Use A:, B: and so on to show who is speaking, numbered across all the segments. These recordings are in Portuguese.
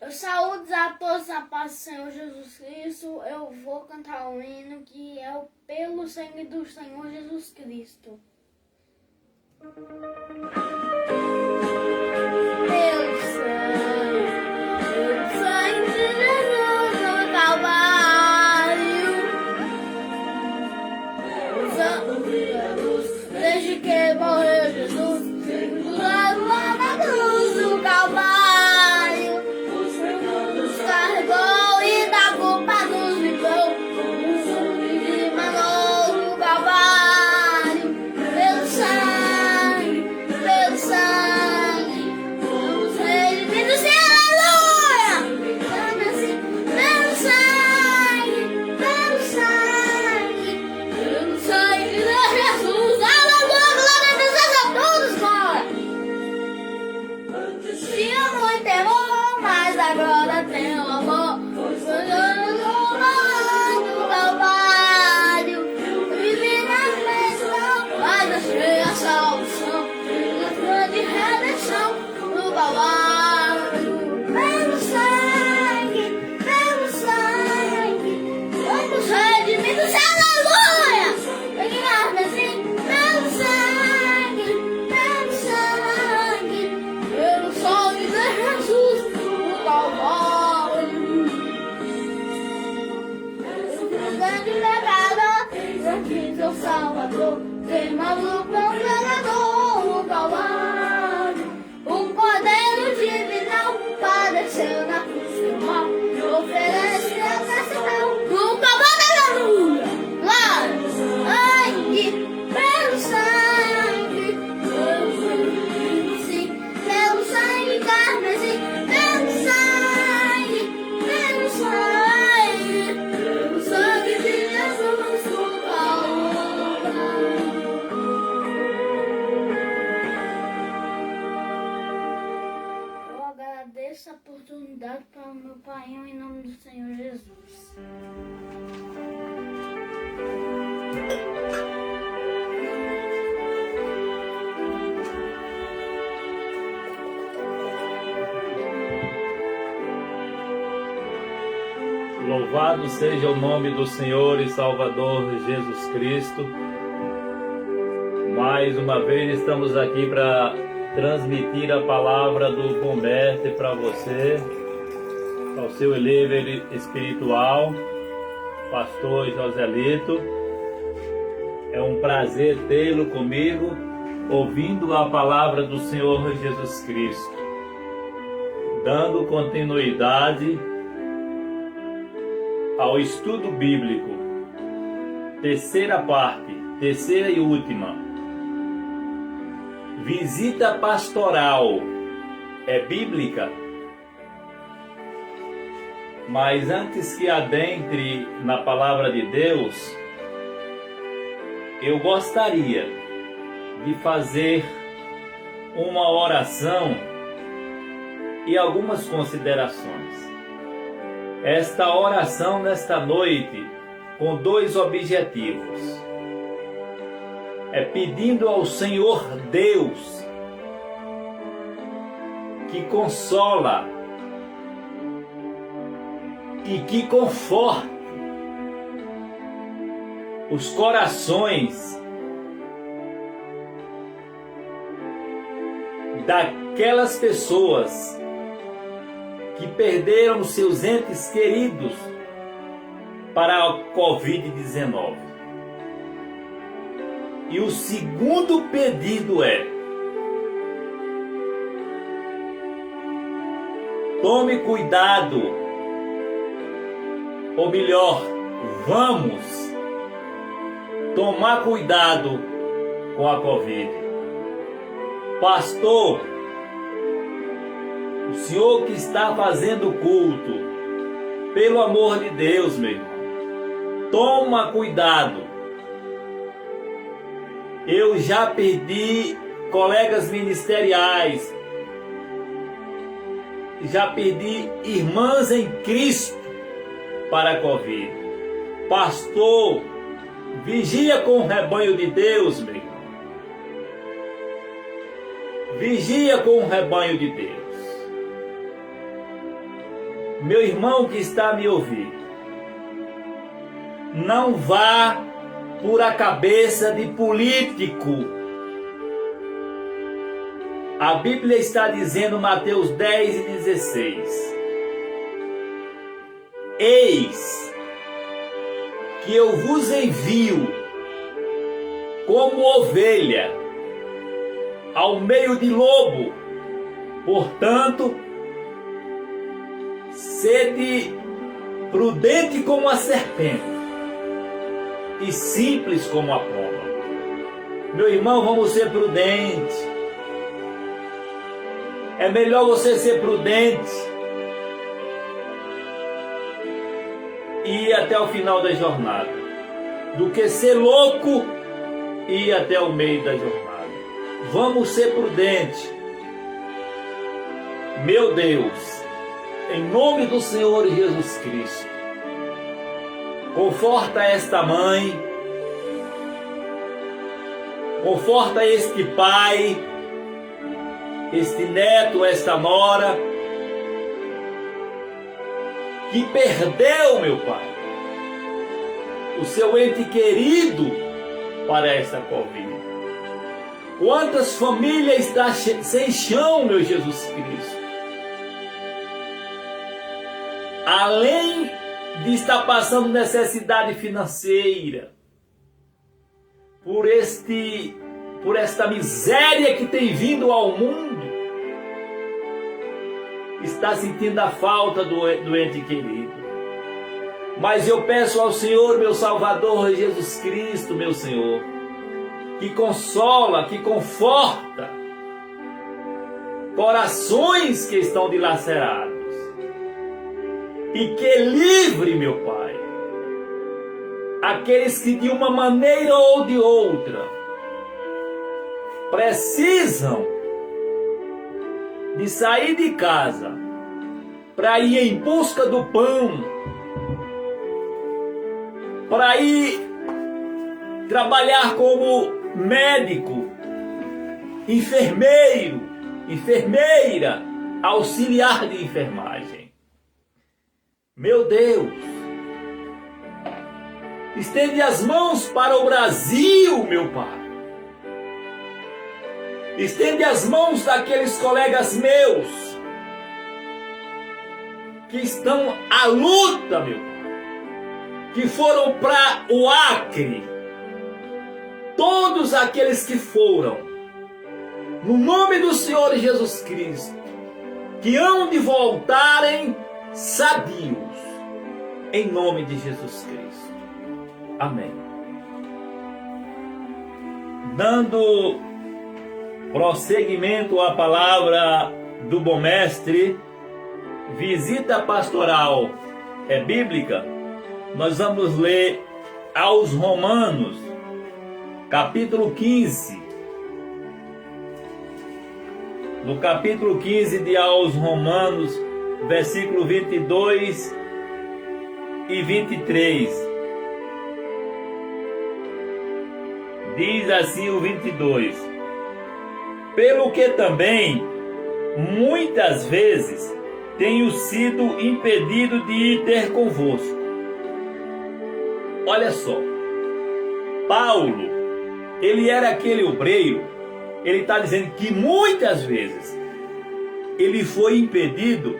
A: Saúde a todos, a paz do Senhor Jesus Cristo. Eu vou cantar um hino que é o Pelo Sangue do Senhor Jesus Cristo. Pelo sangue de Jesus no Calvário, pelo sangue de Jesus, desde que morreu Jesus, lá na cruz do Calvário. Agora tenho amor, no Calvário, vivi na dimensão, mas achei a salvação, na grande redenção, no Calvário. Pelo sangue, somos redimidos, aleluia! Em carmesim, pelo sangue, pelo sangue de Jesus. Grande legado, seu Salvador, queimado pão pregador no Calvário. O Cordeiro divinal padeceu na cruz do mal, oferece a gratidão no Calvário, aleluia. Glória, sangue, pelo sangue, sim, pelo sangue carmesim, pelo sangue, pelo sangue de Jesus no Calvário. Eu agradeço a oportunidade para o meu Pai em nome do Senhor Jesus.
B: Louvado seja o nome do Senhor e Salvador Jesus Cristo. Mais uma vez estamos aqui para transmitir a palavra do Bom Mestre para você, ao seu líder espiritual, Pastor Joselito. É um prazer tê-lo comigo, ouvindo a palavra do Senhor Jesus Cristo, dando continuidade ao estudo bíblico, terceira parte, terceira e última. Visita pastoral é bíblica? Mas antes que adentre na palavra de Deus, eu gostaria de fazer uma oração e algumas considerações. Esta oração nesta noite com dois objetivos. É pedindo ao Senhor Deus que consola e que conforte os corações daquelas pessoas que perderam seus entes queridos para a Covid-19. E o segundo pedido é: tome cuidado, ou melhor, vamos tomar cuidado com a Covid. Pastor, o senhor que está fazendo culto, pelo amor de Deus, meu irmão, toma cuidado. Eu já perdi colegas ministeriais, já perdi irmãs em Cristo para a Covid. Pastor, vigia com o rebanho de Deus, meu irmão. Vigia com o rebanho de Deus. Meu irmão que está a me ouvir, não vá por a cabeça de político. A Bíblia está dizendo, Mateus 10 e 16: Eis que eu vos envio como ovelha ao meio de lobo. Portanto, sede prudente como a serpente e simples como a pomba. Meu irmão, vamos ser prudentes. É melhor você ser prudente e ir até o final da jornada do que ser louco e ir até o meio da jornada. Vamos ser prudentes. Meu Deus, em nome do Senhor Jesus Cristo, conforta esta mãe, conforta este pai, este neto, esta nora, que perdeu, meu Pai, o seu ente querido para esta Covid. Quantas famílias estão sem chão, meu Jesus Cristo? Além de estar passando necessidade financeira, por esta miséria que tem vindo ao mundo, está sentindo a falta do ente querido. Mas eu peço ao Senhor, meu Salvador Jesus Cristo, meu Senhor, que consola, que conforta corações que estão dilacerados, e que livre, meu Pai, aqueles que de uma maneira ou de outra precisam de sair de casa para ir em busca do pão, para ir trabalhar como médico, enfermeiro, enfermeira, auxiliar de enfermagem. Meu Deus, estende as mãos para o Brasil, meu Pai. Estende as mãos daqueles colegas meus que estão à luta, meu Pai, que foram para o Acre. Todos aqueles que foram, no nome do Senhor Jesus Cristo, que hão de voltarem sadios, em nome de Jesus Cristo. Amém. Dando prosseguimento à palavra do bom mestre, visita pastoral é bíblica, nós vamos ler aos Romanos, capítulo 15. No capítulo 15 de aos Romanos, versículo 22 e 23. Diz assim o 22: Pelo que também, muitas vezes, tenho sido impedido de ir ter convosco. Olha só, Paulo, ele era aquele obreiro, ele está dizendo que muitas vezes ele foi impedido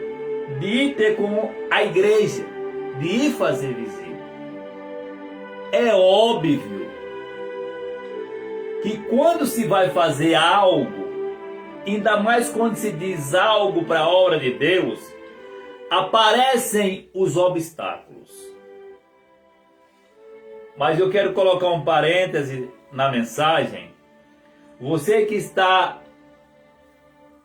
B: de ir ter com a igreja, de ir fazer visita. É óbvio que quando se vai fazer algo, ainda mais quando se diz algo para a obra de Deus, aparecem os obstáculos. Mas eu quero colocar um parêntese na mensagem. Você que está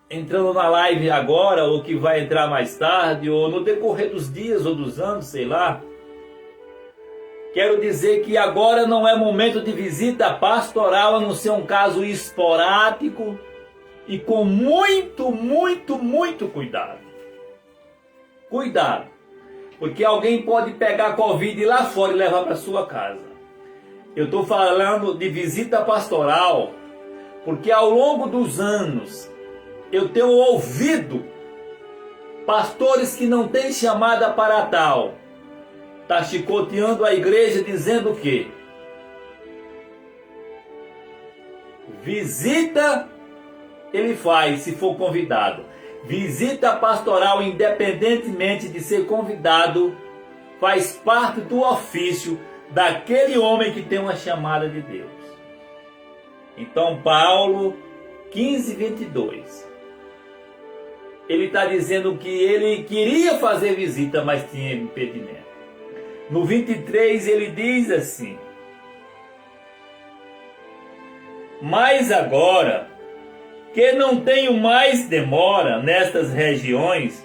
B: entrando na live agora, ou que vai entrar mais tarde, ou no decorrer dos dias ou dos anos, sei lá, quero dizer que agora não é momento de visita pastoral, a não ser um caso esporádico e com muito cuidado. Cuidado, porque alguém pode pegar Covid lá fora e levar para sua casa. Eu estou falando de visita pastoral, porque ao longo dos anos eu tenho ouvido Pastores que não têm chamada para tal. Está chicoteando a igreja dizendo o quê? Visita ele faz se for convidado. Visita pastoral, independentemente de ser convidado, faz parte do ofício daquele homem que tem uma chamada de Deus. Então Paulo 15:22, ele está dizendo que ele queria fazer visita, mas tinha impedimento. No 23 ele diz assim: mas agora que não tenho mais demora nestas regiões,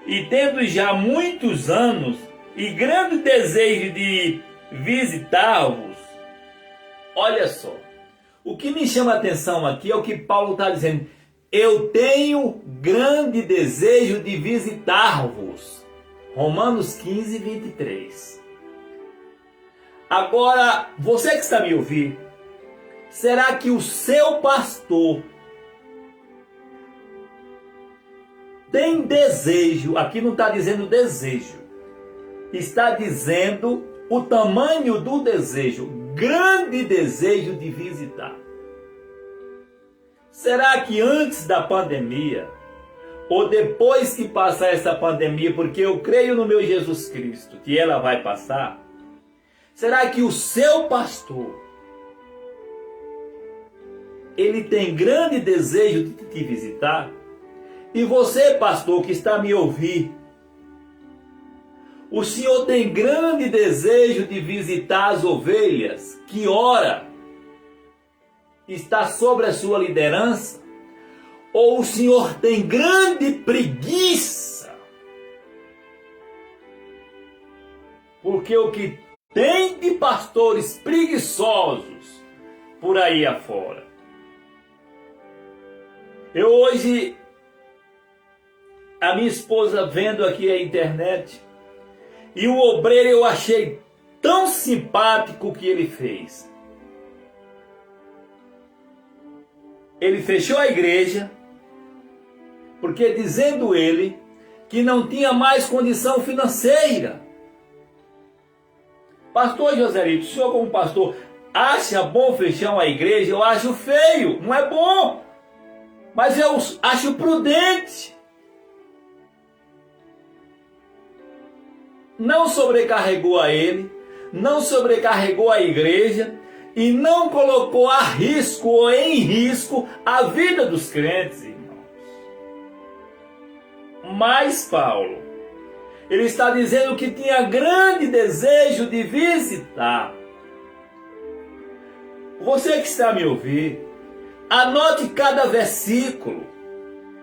B: e tendo já muitos anos e grande desejo de visitar-vos. Olha só, o que me chama a atenção aqui é o que Paulo está dizendo: eu tenho grande desejo de visitar-vos. Romanos 15:23. Agora, você que está me ouvindo, será que o seu pastor tem desejo? Aqui não está dizendo desejo, está dizendo o tamanho do desejo, grande desejo de visitar. Será que antes da pandemia, ou depois que passar essa pandemia, porque eu creio no meu Jesus Cristo, que ela vai passar, será que o seu pastor, ele tem grande desejo de te visitar? E você, pastor, que está me ouvindo, o senhor tem grande desejo de visitar as ovelhas que ora está sobre a sua liderança? Ou o senhor tem grande preguiça? Porque o que tem de pastores preguiçosos por aí afora. Eu hoje, a minha esposa vendo aqui a internet, e o obreiro eu achei tão simpático o que ele fez. Ele fechou a igreja, porque dizendo ele que não tinha mais condição financeira. Pastor Joselito, o senhor como pastor acha bom fechar uma igreja? Eu acho feio, não é bom. Mas eu acho prudente. Não sobrecarregou a ele, não sobrecarregou a igreja e não colocou a risco ou em risco a vida dos crentes, irmãos. Mas Paulo, ele está dizendo que tinha grande desejo de visitar. Você que está me ouvindo, anote cada versículo,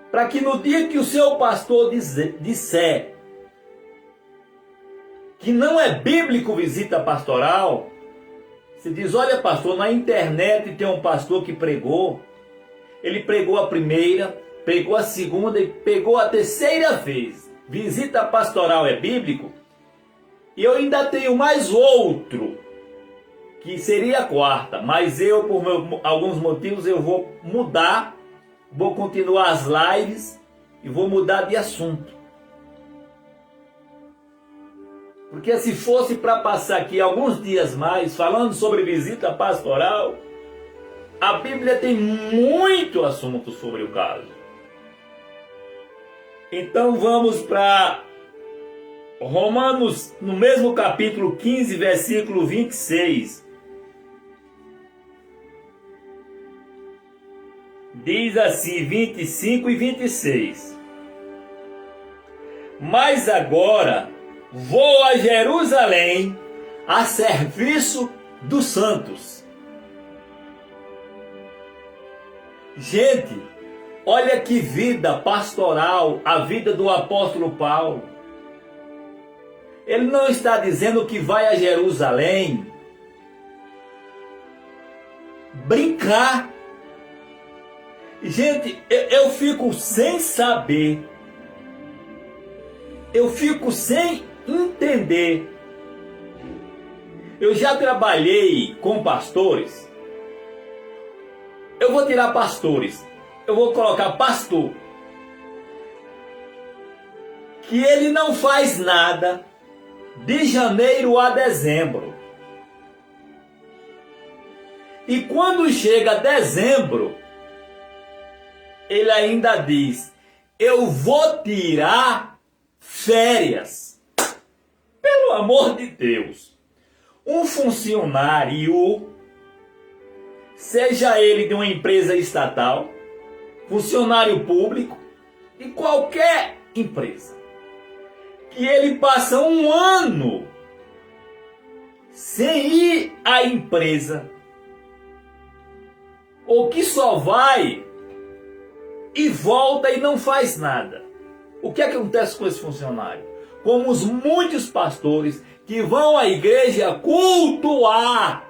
B: para que no dia que o seu pastor disser que não é bíblico visita pastoral, você diz: olha pastor, na internet tem um pastor que pregou, ele pregou a primeira, pregou a segunda e pregou a terceira vez. Visita pastoral é bíblico? E eu ainda tenho mais outro, que seria a quarta, mas eu, por alguns motivos, eu vou mudar, vou continuar as lives e vou mudar de assunto. Porque se fosse para passar aqui alguns dias mais falando sobre visita pastoral, a Bíblia tem muito assunto sobre o caso. Então vamos para Romanos, no mesmo capítulo 15, versículo 26. Diz assim, 25 e 26. Mas agora vou a Jerusalém a serviço dos santos. Gente, olha que vida pastoral, a vida do apóstolo Paulo. Ele não está dizendo que vai a Jerusalém brincar. Gente, eu fico sem saber, eu fico sem entender. Eu já trabalhei com pastores. Eu vou tirar pastores, eu vou colocar pastor. que ele não faz nada de janeiro a dezembro. E quando chega dezembro, ele ainda diz: eu vou tirar férias. Pelo amor de Deus, um funcionário, seja ele de uma empresa estatal, funcionário público, de qualquer empresa, que ele passa um ano sem ir à empresa, ou que só vai e volta e não faz nada. O que acontece com esse funcionário? Como os muitos pastores que vão à igreja cultuar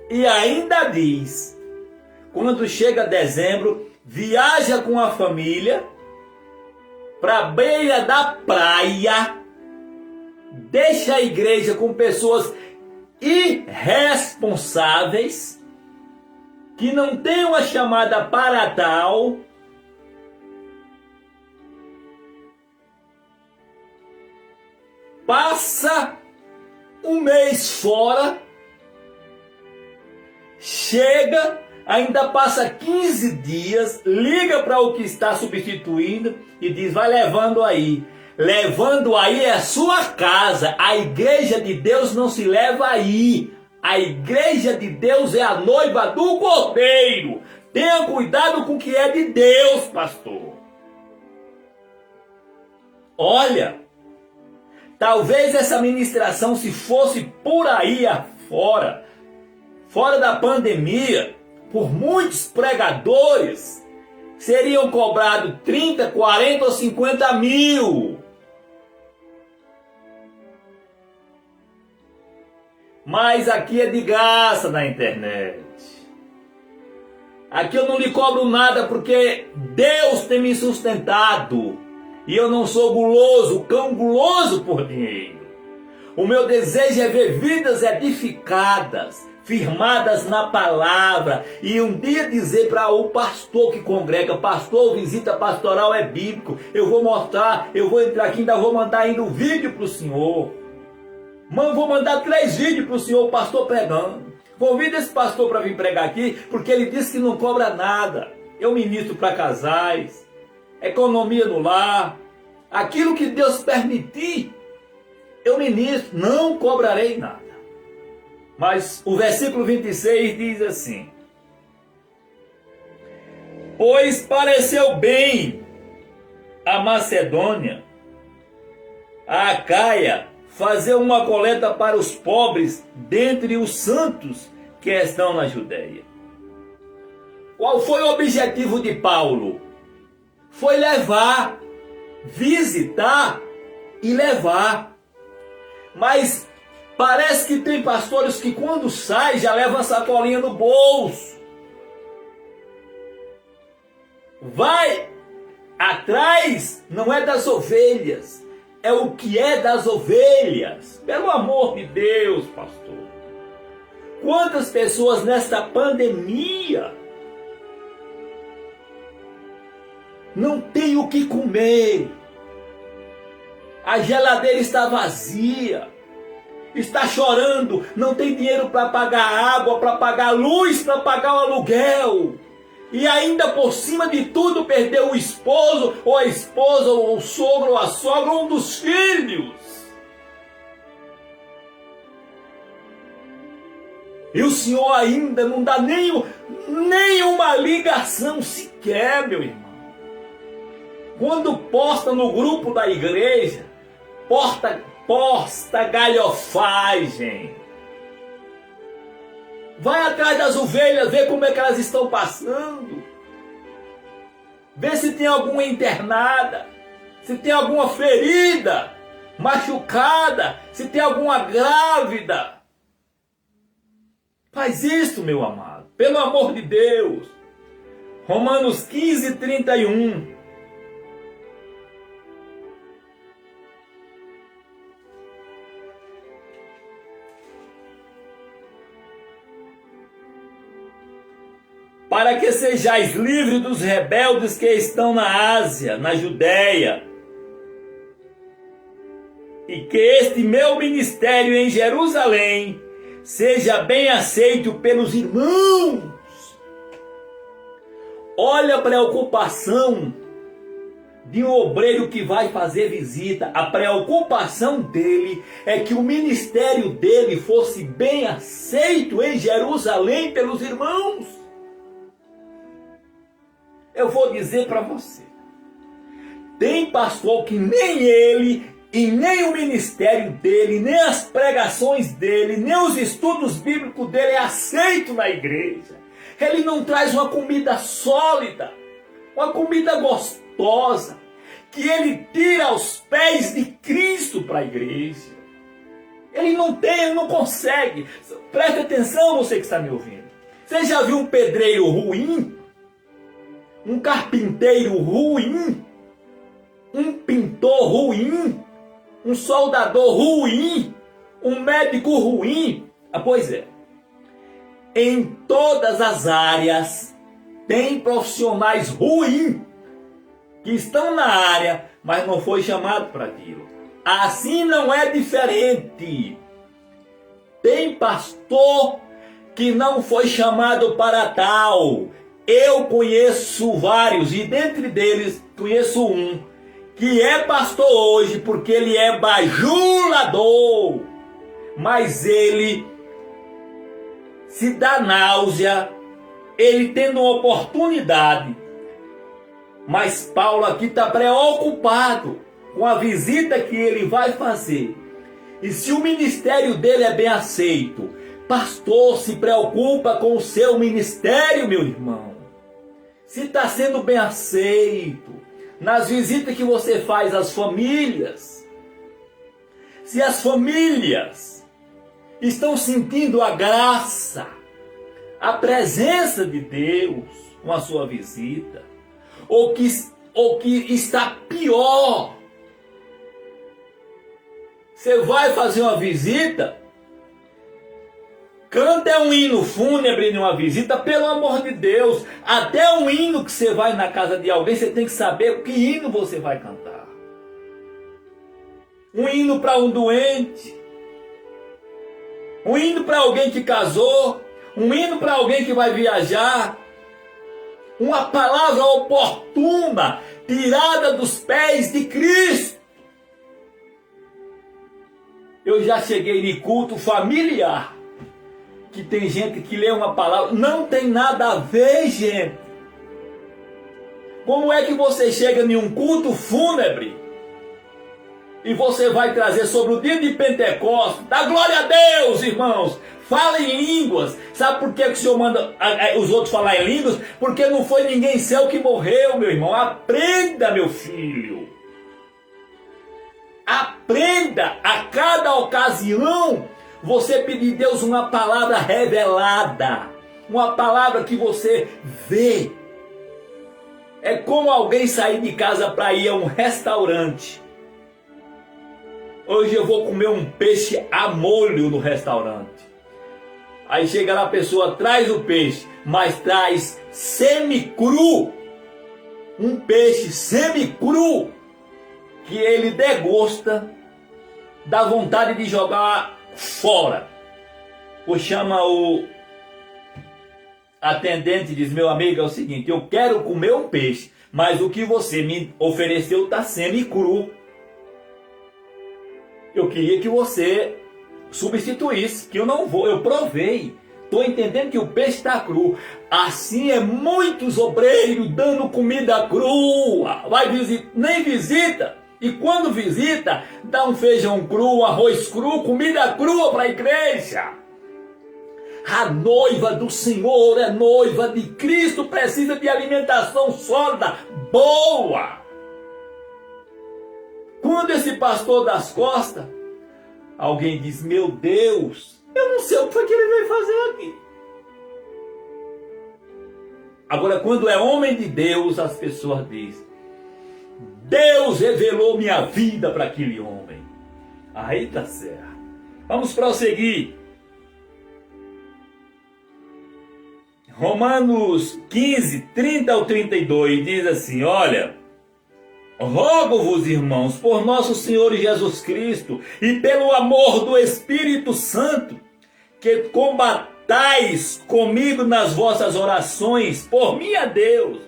B: e ainda diz, quando chega dezembro, viaja com a família para a beira da praia, deixa a igreja com pessoas irresponsáveis, que não têm uma chamada para tal, passa um mês fora, chega, ainda passa 15 dias, liga para o que está substituindo e diz: vai levando aí. Levando aí é a sua casa. A igreja de Deus não se leva aí. A igreja de Deus é a noiva do Cordeiro. Tenha cuidado com o que é de Deus, pastor. Olha, talvez essa ministração, se fosse por aí afora, fora da pandemia, por muitos pregadores, seriam cobrados 30, 40 ou 50 mil. Mas aqui é de graça na internet. Aqui eu não lhe cobro nada porque Deus tem me sustentado. E eu não sou guloso, cão guloso por dinheiro. O meu desejo é ver vidas edificadas, firmadas na palavra. E um dia dizer para o pastor que congrega: pastor, visita pastoral é bíblico. Eu vou mostrar, eu vou entrar aqui, ainda vou mandar ainda um vídeo para o senhor. Vou mandar 3 vídeos para o senhor, o pastor pregando. Convida esse pastor para vir pregar aqui, porque ele disse que não cobra nada. Eu ministro para casais, economia no lar, aquilo que Deus permitir, eu ministro, não cobrarei nada. Mas o versículo 26 diz assim: pois pareceu bem a Macedônia, a Acaia, fazer uma coleta para os pobres dentre os santos que estão na Judéia. Qual foi o objetivo de Paulo? Foi levar, visitar e levar. Mas parece que tem pastores que quando sai já levam a sacolinha no bolso. Vai atrás, não é das ovelhas, é o que é das ovelhas. Pelo amor de Deus, pastor. Quantas pessoas nesta pandemia não tem o que comer? A geladeira está vazia, está chorando, não tem dinheiro para pagar água, para pagar luz, para pagar o aluguel. E ainda por cima de tudo perdeu o esposo, ou a esposa, ou o sogro, ou a sogra, ou um dos filhos. E o Senhor ainda não dá nenhuma ligação sequer, meu irmão. Quando posta no grupo da igreja, posta galhofagem. Vai atrás das ovelhas, vê como é que elas estão passando. Vê se tem alguma internada, se tem alguma ferida, machucada, se tem alguma grávida. Faz isso, meu amado, pelo amor de Deus. Romanos 15, 31. para que sejais livres dos rebeldes que estão na Ásia, na Judéia, e que este meu ministério em Jerusalém seja bem aceito pelos irmãos. Olha a preocupação de um obreiro que vai fazer visita. A preocupação dele é que o ministério dele fosse bem aceito em Jerusalém pelos irmãos. Eu vou dizer para você, tem pastor que nem ele, e nem o ministério dele, nem as pregações dele, nem os estudos bíblicos dele é aceito na igreja. Ele não traz uma comida sólida, uma comida gostosa, que ele tira aos pés de Cristo para a igreja. Ele não tem, ele não consegue. Preste atenção, você que está me ouvindo. Você já viu um pedreiro ruim? Um carpinteiro ruim? Um pintor ruim? Um soldador ruim? Um médico ruim? Pois é. Em todas as áreas tem profissionais ruins que estão na área, mas não foi chamado para aquilo. Assim não é diferente. Tem pastor que não foi chamado para tal. Eu conheço vários, e dentre deles conheço um que é pastor hoje porque ele é bajulador, mas ele se dá náusea, ele tendo uma oportunidade. Mas Paulo aqui está preocupado com a visita que ele vai fazer. E se o ministério dele é bem aceito, pastor, se preocupa com o seu ministério, meu irmão. Se está sendo bem aceito, nas visitas que você faz às famílias, se as famílias estão sentindo a graça, a presença de Deus com a sua visita, ou que está pior, você vai fazer uma visita, canta um hino fúnebre numa visita, pelo amor de Deus, até um hino que você vai na casa de alguém, você tem que saber que hino você vai cantar. Um hino para um doente, um hino para alguém que casou, um hino para alguém que vai viajar, uma palavra oportuna, tirada dos pés de Cristo. Eu já cheguei em culto familiar, que tem gente que lê uma palavra, não tem nada a ver, gente. Como é que você chega em um culto fúnebre e você vai trazer sobre o dia de Pentecostes, dá glória a Deus, irmãos, fala em línguas. Sabe por que o Senhor manda os outros falar em línguas? Porque não foi ninguém seu que morreu, meu irmão. Aprenda, meu filho. Aprenda a cada ocasião você pedir a Deus uma palavra revelada, uma palavra que você vê. É como alguém sair de casa para ir a um restaurante. Hoje eu vou comer um peixe a molho no restaurante. Aí chega lá a pessoa, traz o peixe, mas traz semi-cru. Um peixe semi-cru que ele degusta, dá vontade de jogar fora. Ou chama o atendente e diz: meu amigo, é o seguinte, eu quero comer um peixe, mas o que você me ofereceu está semi-cru. Eu queria que você substituísse, que eu não vou, eu provei. Estou entendendo que o peixe está cru. Assim é muitos obreiros dando comida crua. Vai visitar, nem visita. E quando visita, dá um feijão cru, arroz cru, comida crua para a igreja. A noiva do Senhor é noiva de Cristo, precisa de alimentação sólida, boa. Quando esse pastor das costas, alguém diz: meu Deus, eu não sei o que foi que ele veio fazer aqui. Agora, quando é homem de Deus, as pessoas dizem: Deus revelou minha vida para aquele homem. Aí tá certo. Vamos prosseguir. Romanos 15, 30 ao 32 diz assim: olha, rogo-vos, irmãos, por nosso Senhor Jesus Cristo e pelo amor do Espírito Santo, que combatais comigo nas vossas orações por mim a Deus,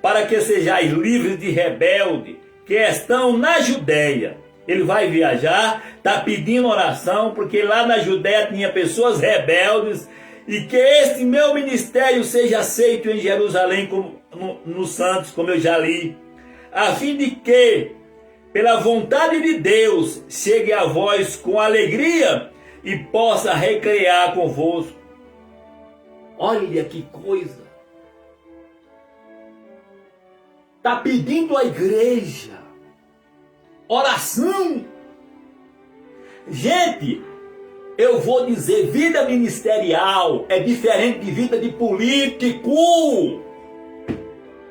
B: para que sejais livres de rebelde que estão na Judéia. Ele vai viajar, está pedindo oração, porque lá na Judéia tinha pessoas rebeldes, e que este meu ministério seja aceito em Jerusalém como nos santos, como eu já li, a fim de que, pela vontade de Deus, chegue a vós com alegria e possa recrear convosco. Olha que coisa! Está pedindo à igreja oração. Gente, eu vou dizer, vida ministerial é diferente de vida de político.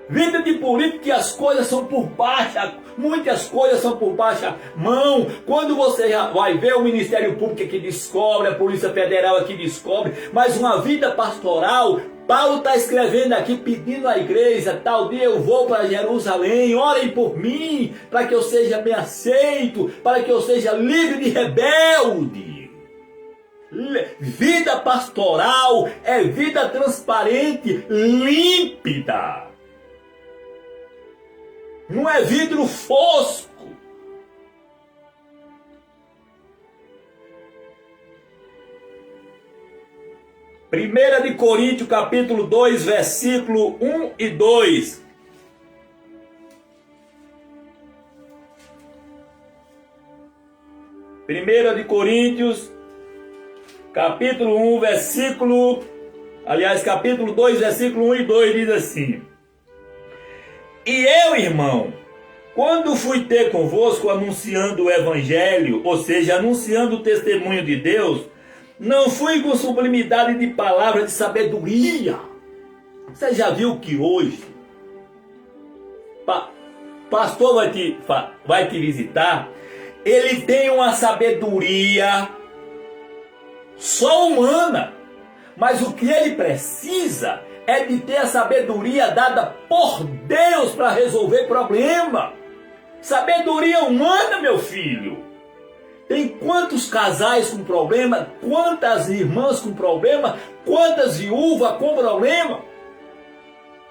B: Vida de político que as coisas são por baixa, muitas coisas são por baixa mão. Quando você vai ver o Ministério Público que descobre, a Polícia Federal aqui descobre, mas uma vida pastoral, Paulo está escrevendo aqui, pedindo à igreja: tal dia eu vou para Jerusalém, orem por mim, para que eu seja bem aceito, para que eu seja livre de rebelde. Vida pastoral é vida transparente, límpida. Não é vidro fosco. Primeira de Coríntios, capítulo 2, versículo 1 e 2. Primeira de Coríntios, capítulo 1, capítulo 2, versículo 1 e 2 diz assim: e eu, irmão, quando fui ter convosco anunciando o evangelho, ou seja, anunciando o testemunho de Deus, não fui com sublimidade de palavra de sabedoria. Você já viu que hoje pastor vai te visitar, ele tem uma sabedoria só humana, mas o que ele precisa é de ter a sabedoria dada por Deus para resolver problema. Sabedoria humana, meu filho. Tem quantos casais com problema, quantas irmãs com problema, quantas viúvas com problema.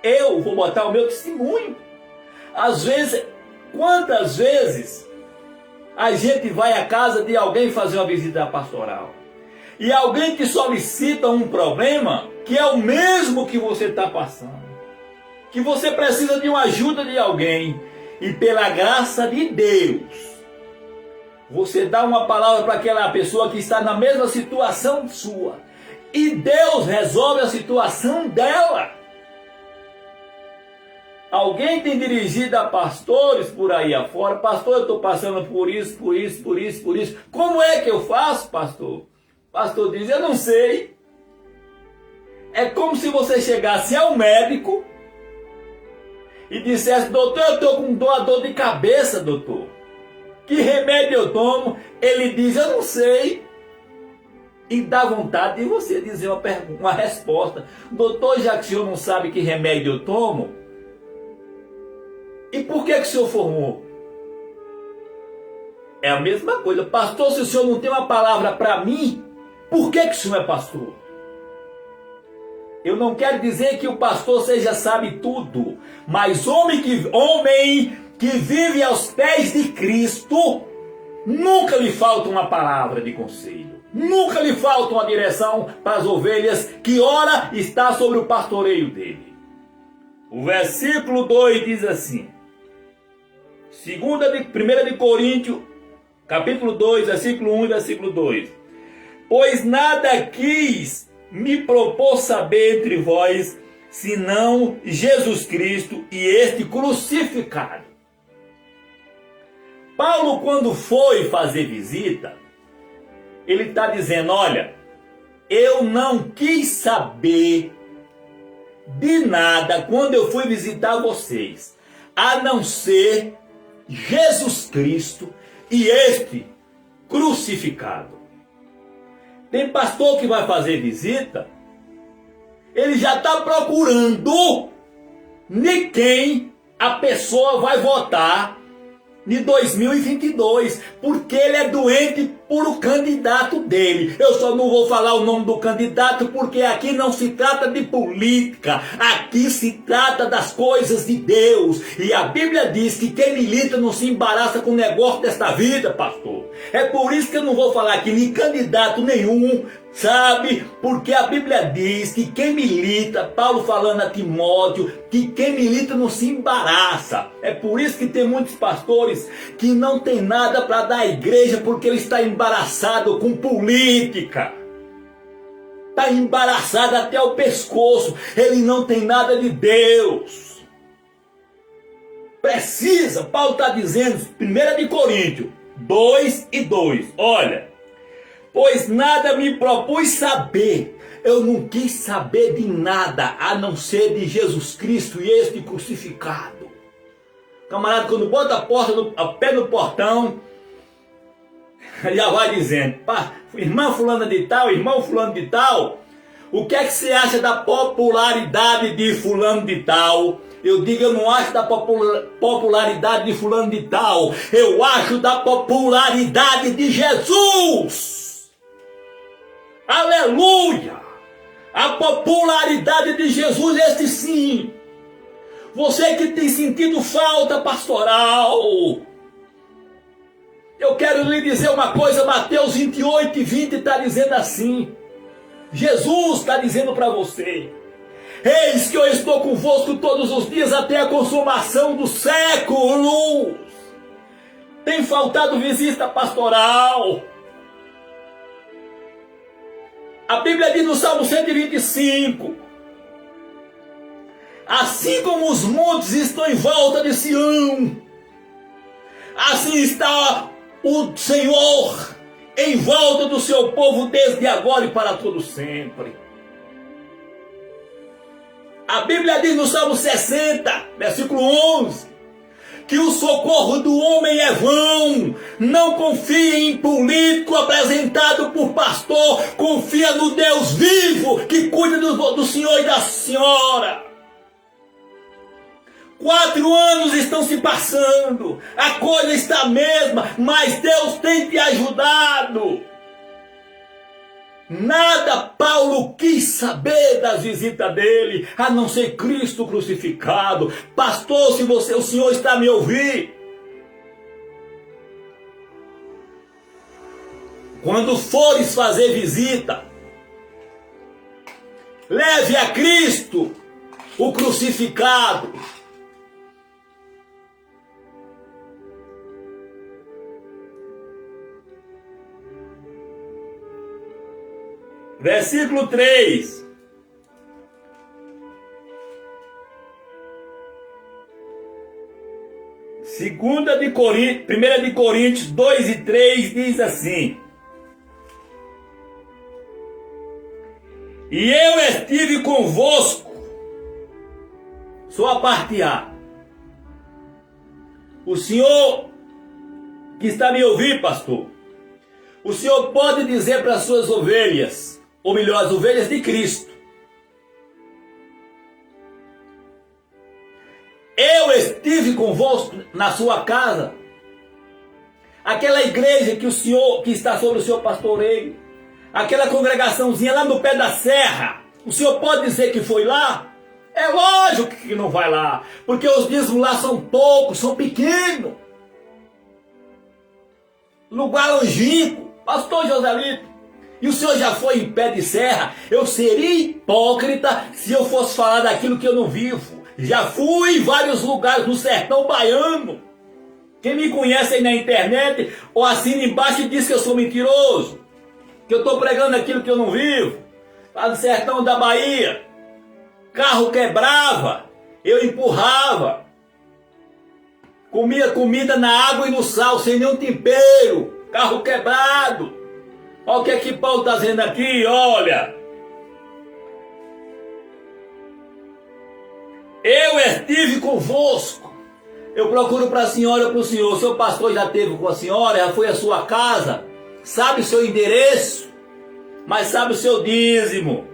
B: Eu vou botar o meu testemunho. Às vezes, quantas vezes a gente vai à casa de alguém fazer uma visita pastoral e alguém te solicita um problema que é o mesmo que você está passando, que você precisa de uma ajuda de alguém, e pela graça de Deus você dá uma palavra para aquela pessoa que está na mesma situação sua, e Deus resolve a situação dela. Alguém tem dirigido a pastores por aí afora: pastor, eu estou passando por isso. Como é que eu faço, pastor? Pastor diz: eu não sei. É como se você chegasse ao médico e dissesse: doutor, eu estou com dor de cabeça, doutor. Que remédio eu tomo? Ele diz: eu não sei. E dá vontade de você dizer uma resposta: doutor, já que o senhor não sabe que remédio eu tomo, e por que o senhor formou? É a mesma coisa. Pastor, se o senhor não tem uma palavra para mim, por que o senhor é pastor? Eu não quero dizer que o pastor sabe tudo, mas homem que vive aos pés de Cristo, nunca lhe falta uma palavra de conselho, nunca lhe falta uma direção para as ovelhas, que ora está sobre o pastoreio dele. O versículo 2 diz assim, 1 de Coríntios, capítulo 2, versículo 1 e versículo 2. Pois nada quis me propor saber entre vós, senão Jesus Cristo e este crucificado. Paulo, quando foi fazer visita, ele está dizendo: olha, eu não quis saber de nada quando eu fui visitar vocês, a não ser Jesus Cristo e este crucificado. Tem pastor que vai fazer visita
C: ele já está procurando de quem a pessoa vai votar de 2022, porque ele é doente por o candidato dele. Eu só não vou falar o nome do candidato, porque aqui não se trata de política, aqui se trata das coisas de Deus, e a Bíblia diz que quem milita não se embaraça com o negócio desta vida, pastor. É por isso que eu não vou falar aqui de candidato nenhum, sabe? Porque a Bíblia diz que quem milita, Paulo falando a Timóteo, que quem milita não se embaraça. É por isso que tem muitos pastores que não tem nada para dar à igreja, porque ele está embaraçado com política. Está embaraçado até o pescoço. Ele não tem nada de Deus. Precisa, Paulo está dizendo, 1 de Coríntios 2:2, olha: pois nada me propus saber, eu não quis saber de nada, a não ser de Jesus Cristo e este crucificado. Camarada, quando bota a pé no portão, já vai dizendo: pá, irmã fulana de tal, irmão fulano de tal, o que é que você acha da popularidade de fulano de tal? Eu digo, eu não acho da popularidade de fulano de tal, eu acho da popularidade de Jesus. Aleluia! A popularidade de Jesus, este sim. Você que tem sentido falta pastoral, eu quero lhe dizer uma coisa. Mateus 28:20 está dizendo assim. Jesus está dizendo para você: eis que eu estou convosco todos os dias até a consumação dos séculos. Tem faltado visita pastoral. A Bíblia diz no Salmo 125: assim como os montes estão em volta de Sião, assim está o Senhor em volta do seu povo desde agora e para todo sempre. A Bíblia diz no Salmo 60, versículo 11, que o socorro do homem é vão. Não confie em político apresentado por pastor, confia no Deus vivo que cuida do senhor e da senhora. 4 anos estão se passando, a coisa está a mesma, mas Deus tem te ajudado. Nada Paulo quis saber das visitas dele, a não ser Cristo crucificado. Pastor, se o senhor está a me ouvir, quando fores fazer visita, leve a Cristo, o crucificado. Versículo 3. Primeira de Coríntios 2:3 diz assim: e eu estive convosco, só a parte A. O senhor que está me ouvindo, pastor, o senhor pode dizer para as suas ovelhas, ou melhor, as ovelhas de Cristo: eu estive convosco na sua casa. Aquela igreja que está sobre o seu pastoreio, aquela congregaçãozinha lá no pé da serra, o senhor pode dizer que foi lá? É lógico que não vai lá, porque os dízimos lá são poucos, são pequenos. Lugar longínquo, pastor Joselito. E o senhor já foi em pé de serra? Eu seria hipócrita se eu fosse falar daquilo que eu não vivo. Já fui em vários lugares no sertão baiano. Quem me conhece aí na internet ou assina embaixo e diz que eu sou mentiroso, que eu estou pregando aquilo que eu não vivo. Lá no sertão da Bahia, carro quebrava, eu empurrava, comia comida na água e no sal, sem nenhum tempero, carro quebrado. Olha o que é que Paulo está dizendo aqui, olha. Eu estive convosco. Eu procuro para a senhora, para o senhor. O seu pastor já esteve com a senhora, já foi à sua casa, sabe o seu endereço, mas sabe o seu dízimo,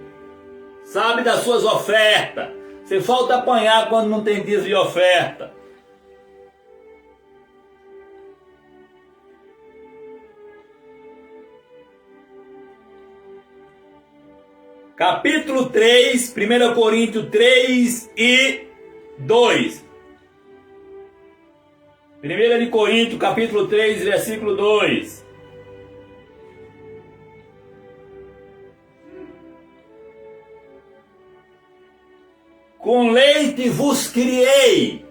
C: sabe das suas ofertas. Você falta apanhar quando não tem dízimo de oferta. Capítulo 3, 1 Coríntios 3 e 2. 1 de Coríntios, capítulo 3, versículo 2. Com leite vos criei.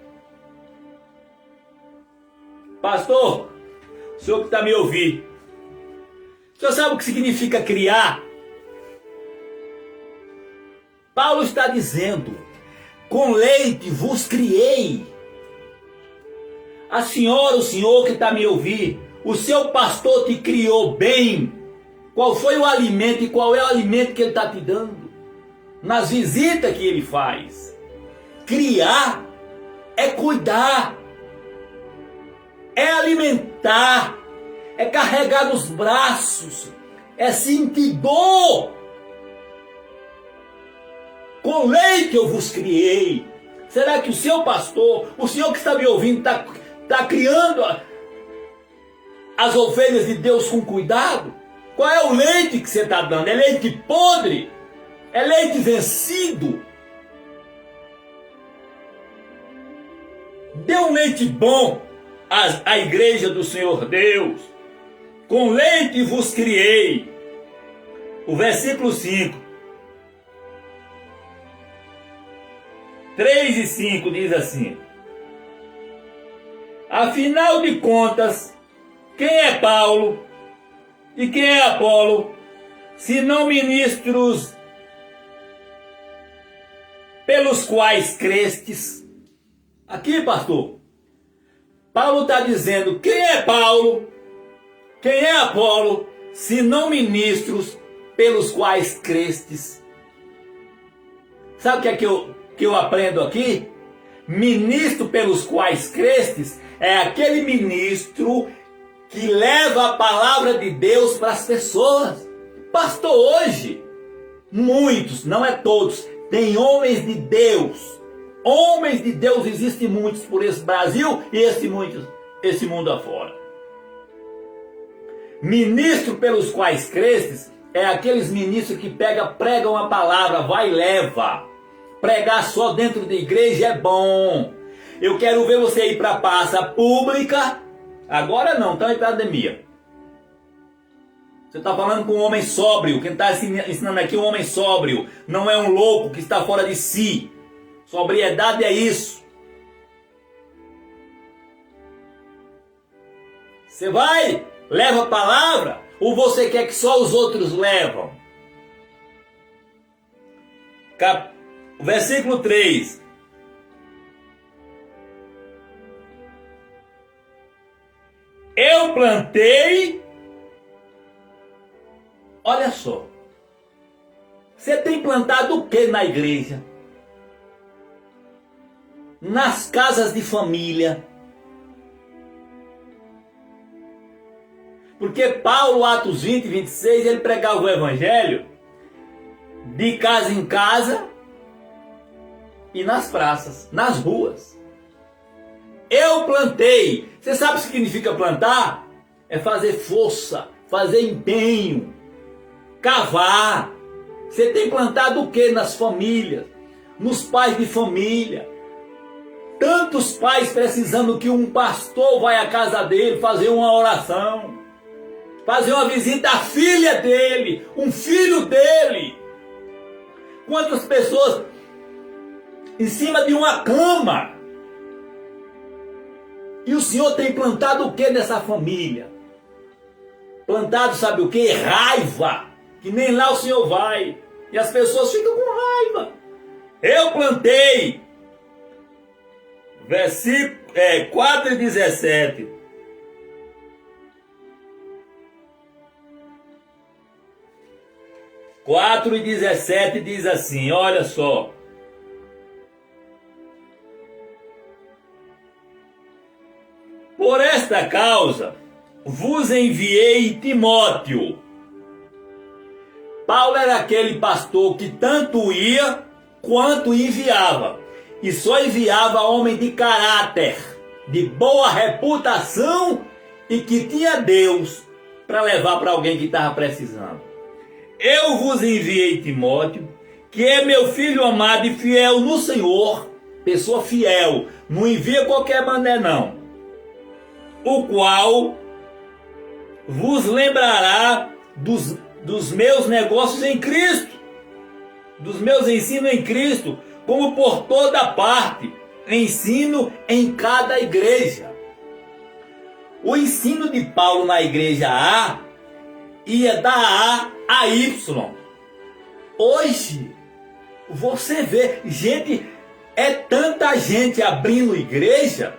C: Pastor, o senhor que está me ouvindo, o senhor sabe o que significa criar? Paulo está dizendo, com leite vos criei. A senhora, o senhor que está me ouvindo, o seu pastor te criou bem. Qual foi o alimento e qual é o alimento que ele está te dando? Nas visitas que ele faz. Criar é cuidar, é alimentar, é carregar nos braços, é sentir dor. Com leite eu vos criei. Será que o seu pastor, o senhor que está me ouvindo, está criando as ovelhas de Deus com cuidado? Qual é o leite que você está dando? É leite podre? É leite vencido? Dê um leite bom à igreja do Senhor Deus. Com leite vos criei. O versículo 5. 3 e 5 diz assim: afinal de contas, quem é Paulo e quem é Apolo, se não ministros pelos quais crestes? Aqui, pastor, Paulo está dizendo, quem é Paulo, quem é Apolo, se não ministros pelos quais crestes? Sabe o que é que eu aprendo aqui? Ministro pelos quais crestes é aquele ministro que leva a palavra de Deus para as pessoas. Pastor, hoje, muitos, não é todos, tem homens de Deus. Homens de Deus existem muitos por esse Brasil e esse mundo afora. Ministro pelos quais crestes é aqueles ministros que pregam a palavra, vai e leva. Pregar só dentro da igreja é bom. Eu quero ver você ir para a praça pública. Agora não, está em pandemia. Você está falando com um homem sóbrio. Quem está ensinando aqui é um homem sóbrio. Não é um louco que está fora de si. Sobriedade é isso. Você vai, leva a palavra, ou você quer que só os outros levam? Versículo 3. Eu plantei. Olha só. Você tem plantado o que na igreja? Nas casas de família. Porque Paulo, Atos 20 e 26, ele pregava o evangelho de casa em casa e nas praças, nas ruas. Eu plantei. Você sabe o que significa plantar? É fazer força, fazer empenho, cavar. Você tem plantado o que nas famílias? Nos pais de família. Tantos pais precisando que um pastor vai à casa dele fazer uma oração, fazer uma visita à filha dele, um filho dele. Quantas pessoas em cima de uma cama. E o Senhor tem plantado o que nessa família? Plantado sabe o que? Raiva. Que nem lá o Senhor vai. E as pessoas ficam com raiva. Eu plantei. Versículo 4 e 17. Quatro e 17 diz assim, olha só. Por esta causa vos enviei Timóteo, Paulo era aquele pastor que tanto ia quanto enviava. E só enviava homem de caráter, de boa reputação e que tinha Deus para levar para alguém que estava precisando. Eu vos enviei Timóteo, que é meu filho amado e fiel no Senhor, pessoa fiel, não envia qualquer mané não, o qual vos lembrará dos meus negócios em Cristo, dos meus ensinos em Cristo, como por toda parte, ensino em cada igreja. O ensino de Paulo na igreja A ia da A a Y. Hoje, você vê, gente, é tanta gente abrindo igreja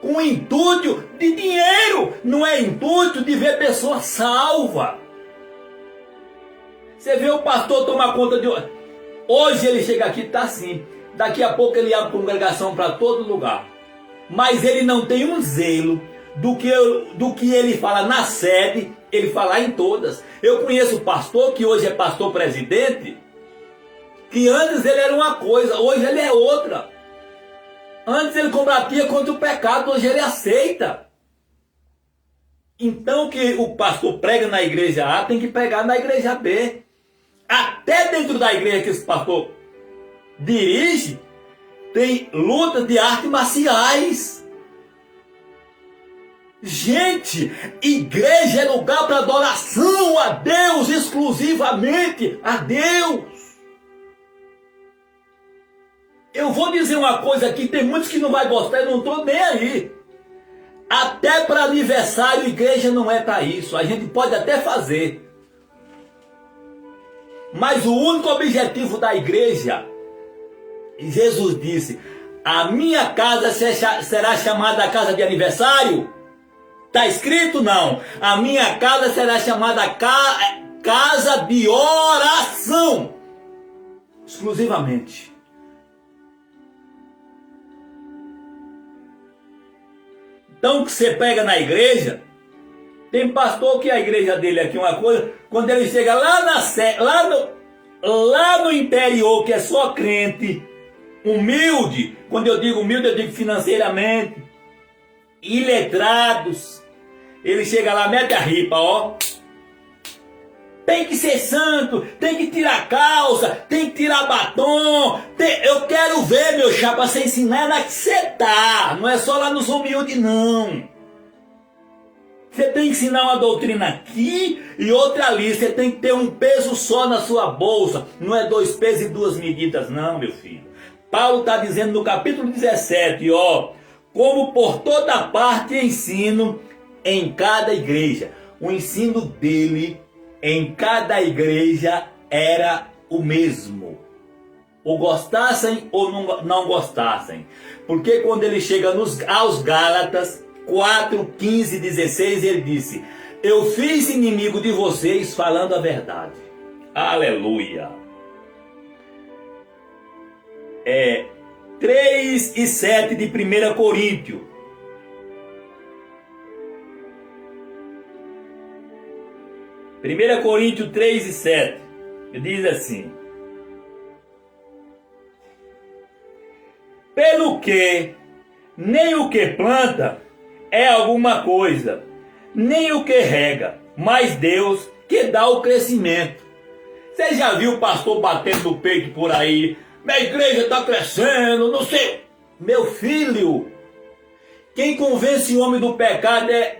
C: com intuito de dinheiro, não é intuito de ver pessoa salva. Você vê o pastor tomar conta de... Hoje ele chega aqui, está assim. Daqui a pouco ele abre congregação para todo lugar. Mas ele não tem um zelo do que ele fala na sede, ele fala em todas. Eu conheço pastor que hoje é pastor presidente, que antes ele era uma coisa, hoje ele é outra. Antes ele combatia contra o pecado, hoje ele aceita. Então que o pastor prega na igreja A, tem que pregar na igreja B. Até dentro da igreja que esse pastor dirige, tem lutas de artes marciais. Gente, igreja é lugar para adoração a Deus, exclusivamente a Deus. Eu vou dizer uma coisa aqui, tem muitos que não vai gostar, eu não estou nem aí. Até para aniversário, igreja não é para isso. A gente pode até fazer. Mas o único objetivo da igreja, Jesus disse, a minha casa será chamada a casa de aniversário? Está escrito? Não. A minha casa será chamada casa de oração. Exclusivamente. Então o que você pega na igreja, tem pastor que a igreja dele aqui é uma coisa, quando ele chega lá no interior, que é só crente, humilde, quando eu digo humilde, eu digo financeiramente, iletrados, ele chega lá, mete a ripa, ó. Tem que ser santo, tem que tirar calça, tem que tirar batom. Eu quero ver, meu chapa, você ensinar lá que você tá. Não é só lá nos humildes, não. Você tem que ensinar uma doutrina aqui e outra ali. Você tem que ter um peso só na sua bolsa. Não é 2 pesos e 2 medidas, não, meu filho. Paulo está dizendo no capítulo 17, ó. Como por toda parte ensino em cada igreja. O ensino dele em cada igreja era o mesmo. Ou gostassem ou não gostassem. Porque quando ele chega aos Gálatas 4, 15, 16, ele disse, eu fiz inimigo de vocês falando a verdade. Aleluia. 3 e 7 de 1 Coríntios. 1 Coríntios 3 e 7, diz assim, pelo que nem o que planta é alguma coisa, nem o que rega, mas Deus que dá o crescimento. Você já viu o pastor batendo no peito por aí, minha igreja está crescendo, não sei. Meu filho, quem convence o homem do pecado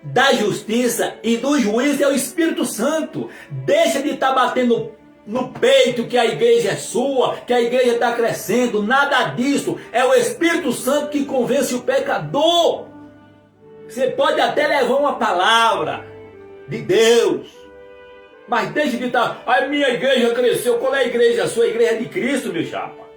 C: da justiça e do juízo é o Espírito Santo. Deixa de estar batendo no peito que a igreja é sua, que a igreja está crescendo. Nada disso. É o Espírito Santo que convence o pecador. Você pode até levar uma palavra de Deus, mas deixa de estar, a minha igreja cresceu. Qual é a igreja? A sua igreja é de Cristo, meu chapa.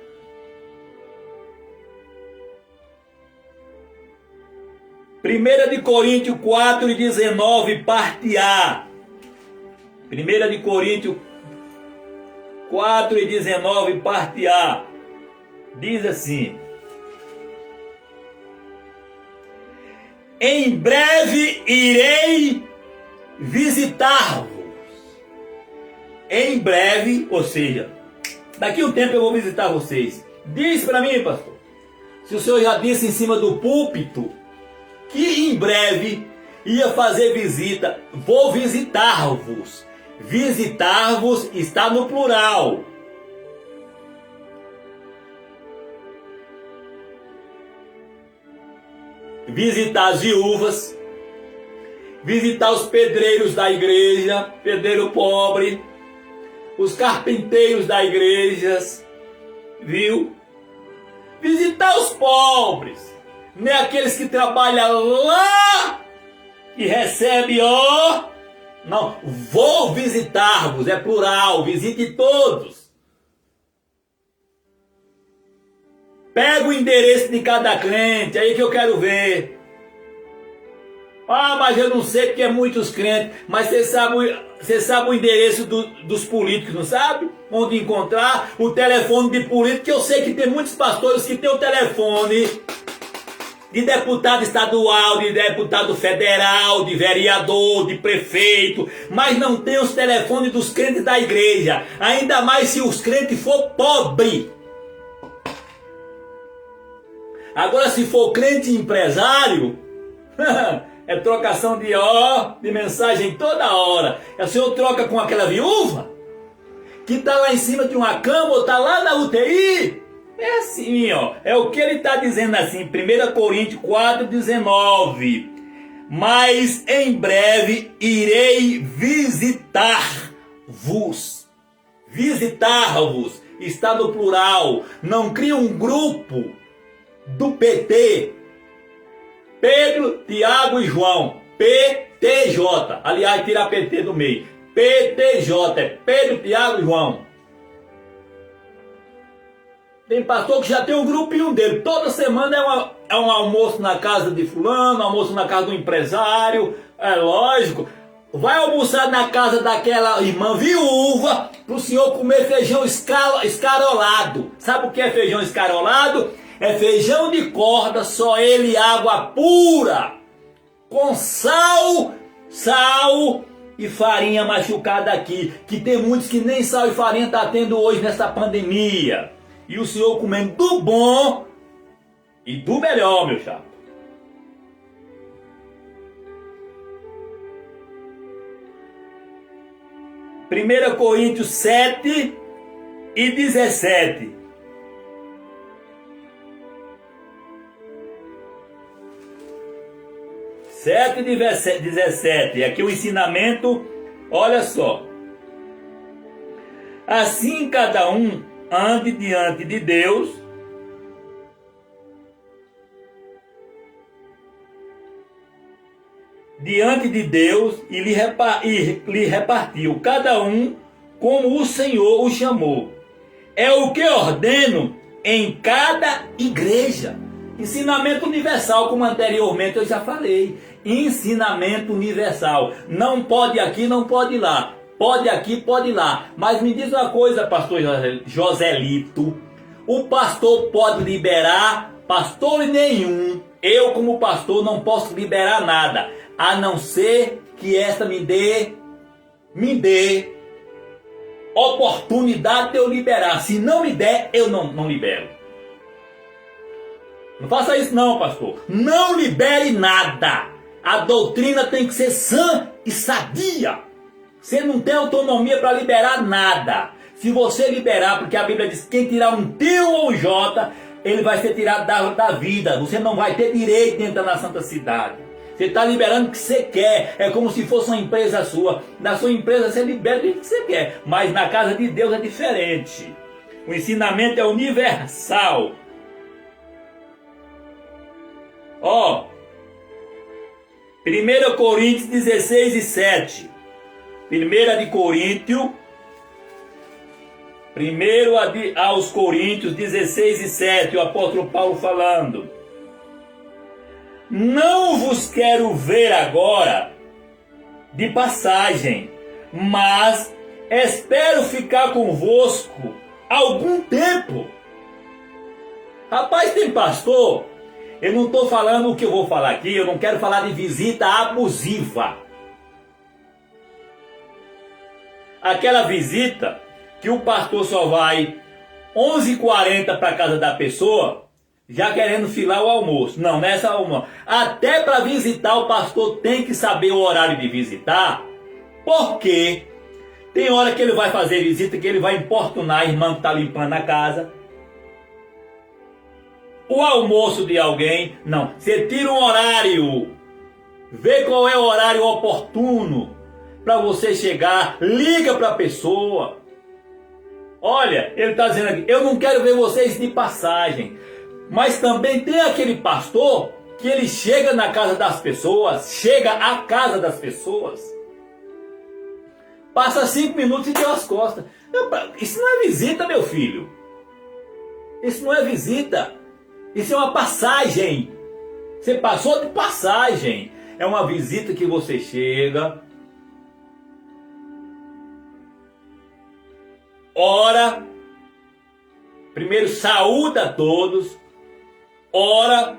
C: Primeira de Coríntios 4 e 19, parte A. 1 de Coríntios 4 e 19, parte A. Diz assim, em breve irei visitar-vos. Em breve, ou seja, daqui a um tempo eu vou visitar vocês. Diz para mim, pastor, se o senhor já disse em cima do púlpito que em breve ia fazer visita, vou visitar-vos. Visitar-vos está no plural. Visitar as viúvas, visitar os pedreiros da igreja, pedreiro pobre, os carpinteiros da igreja, viu? Visitar os pobres, nem aqueles que trabalham lá e recebem, ó. Não, vou visitar-vos, é plural, visite todos. Pega o endereço de cada crente, aí que eu quero ver. Ah, mas eu não sei porque é muitos crentes. Mas você sabe o endereço dos políticos, não sabe? Onde encontrar o telefone de político, que eu sei que tem muitos pastores que tem o telefone de deputado estadual, de deputado federal, de vereador, de prefeito, mas não tem os telefones dos crentes da igreja. Ainda mais se os crentes for pobre. Agora, se for crente empresário, é trocação de mensagem toda hora. O senhor troca com aquela viúva que está lá em cima de uma cama ou está lá na UTI. É assim, ó. É o que ele está dizendo assim, 1 Coríntios 4,19. Mas em breve irei visitar-vos. Visitar-vos está no plural. Não cria um grupo do PT, Pedro, Tiago e João, PTJ, aliás, tira PT do meio, PTJ, é Pedro, Tiago e João. Tem pastor que já tem um grupinho dele, toda semana é um almoço na casa de fulano, almoço na casa do empresário, é lógico. Vai almoçar na casa daquela irmã viúva, para o senhor comer feijão escarolado. Sabe o que é feijão escarolado? É feijão de corda, só ele água pura, com sal e farinha machucada aqui, que tem muitos que nem sal e farinha está tendo hoje nessa pandemia. E o senhor comendo do bom e do melhor, meu chapa. Primeira Coríntios 7:17. 7:17, aqui o ensinamento, olha só. Assim cada um ande diante de Deus, e lhe repartiu, cada um como o Senhor o chamou. É o que ordeno em cada igreja. Ensinamento universal, como anteriormente eu já falei. Ensinamento universal. Não pode aqui, não pode lá. Pode aqui, pode lá. Mas me diz uma coisa, pastor Joselito. O pastor pode liberar? Pastor nenhum. Eu, como pastor, não posso liberar nada. A não ser que esta me dê oportunidade de eu liberar. Se não me der, eu não libero. Não faça isso não, pastor. Não libere nada. A doutrina tem que ser sã e sadia. Você não tem autonomia para liberar nada. Se você liberar, porque a Bíblia diz que quem tirar um tio ou um jota, ele vai ser tirado da vida. Você não vai ter direito de entrar na santa cidade. Você está liberando o que você quer. É como se fosse uma empresa sua. Na sua empresa você libera o que você quer. Mas na casa de Deus é diferente. O ensinamento é universal. Ó, 1 Coríntios 16:7. 1 Coríntios, aos Coríntios 16:7, o apóstolo Paulo falando: não vos quero ver agora de passagem, mas espero ficar convosco algum tempo. Rapaz, tem pastor, eu não estou falando o que eu vou falar aqui, eu não quero falar de visita abusiva. Aquela visita que o pastor só vai 11h40 para a casa da pessoa, já querendo filar o almoço. Não, nessa almoço. Até para visitar o pastor tem que saber o horário de visitar, porque tem hora que ele vai fazer visita que ele vai importunar a irmã que está limpando a casa. O almoço de alguém, não. Você tira um horário, vê qual é o horário oportuno para você chegar, liga para a pessoa. Olha, ele está dizendo aqui, eu não quero ver vocês de passagem. Mas também tem aquele pastor que ele chega na casa das pessoas, chega à casa das pessoas, passa 5 minutos e deu as costas. Isso não é visita, meu filho. Isso não é visita. Isso é uma passagem. Você passou de passagem. É uma visita que você chega, ora, primeiro saúda a todos, ora,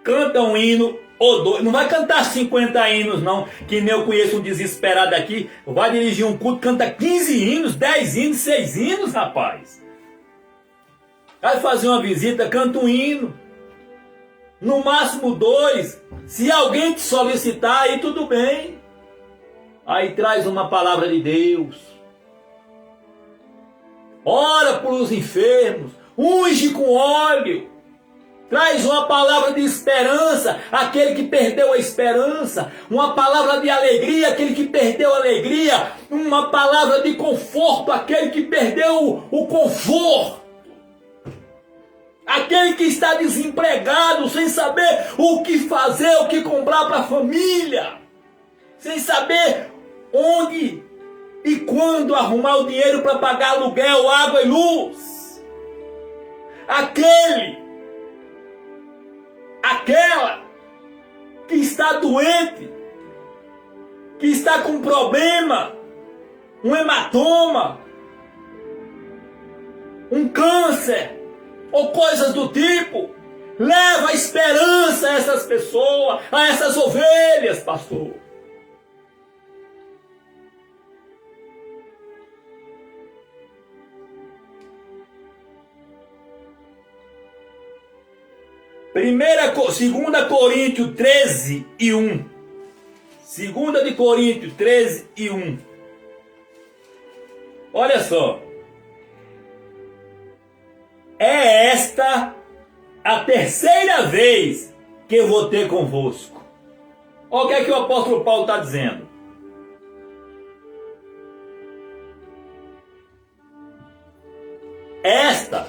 C: canta um hino ou dois. Não vai cantar 50 hinos não, que nem eu conheço um desesperado aqui, vai dirigir um culto, canta 15 hinos, 10 hinos, 6 hinos, rapaz. Vai fazer uma visita, canta um hino. No máximo 2. Se alguém te solicitar, aí tudo bem. Aí traz uma palavra de Deus. Ora pelos enfermos. Unge com óleo. Traz uma palavra de esperança, aquele que perdeu a esperança. Uma palavra de alegria, aquele que perdeu a alegria. Uma palavra de conforto, aquele que perdeu o conforto. Aquele que está desempregado, sem saber o que fazer, o que comprar para a família. Sem saber onde e quando arrumar o dinheiro para pagar aluguel, água e luz. Aquela que está doente, que está com problema, um hematoma, um câncer, ou coisas do tipo. Leva a esperança a essas pessoas, a essas ovelhas, pastor. Segunda Coríntios 13 e 1. Segunda de Coríntios 13 e 1. Olha só. É esta a terceira vez que eu vou ter convosco. Olha o que é que o apóstolo Paulo está dizendo. Esta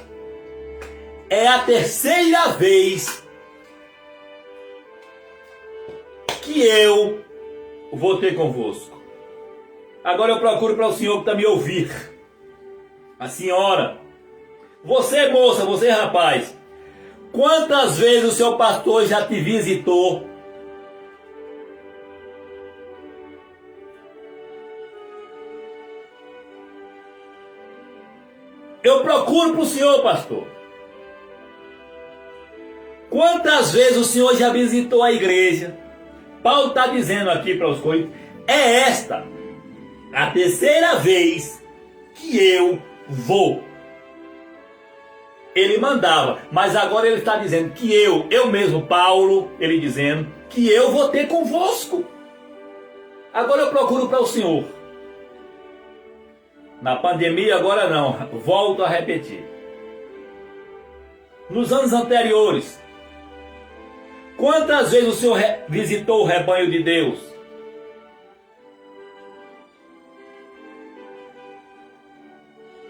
C: é a terceira vez que eu vou ter convosco. Agora eu procuro para o senhor que está me ouvir. A senhora. Você, moça, você, rapaz. Quantas vezes o seu pastor já te visitou? Eu procuro para o senhor, pastor. Quantas vezes o senhor já visitou a igreja? Paulo está dizendo aqui para os coríntios, é esta a terceira vez que eu vou. Ele mandava, mas agora ele está dizendo que eu mesmo, Paulo, ele dizendo que eu vou ter convosco. Agora eu procuro para o senhor. Na pandemia agora não, volto a repetir. Nos anos anteriores, quantas vezes o senhor visitou o rebanho de Deus?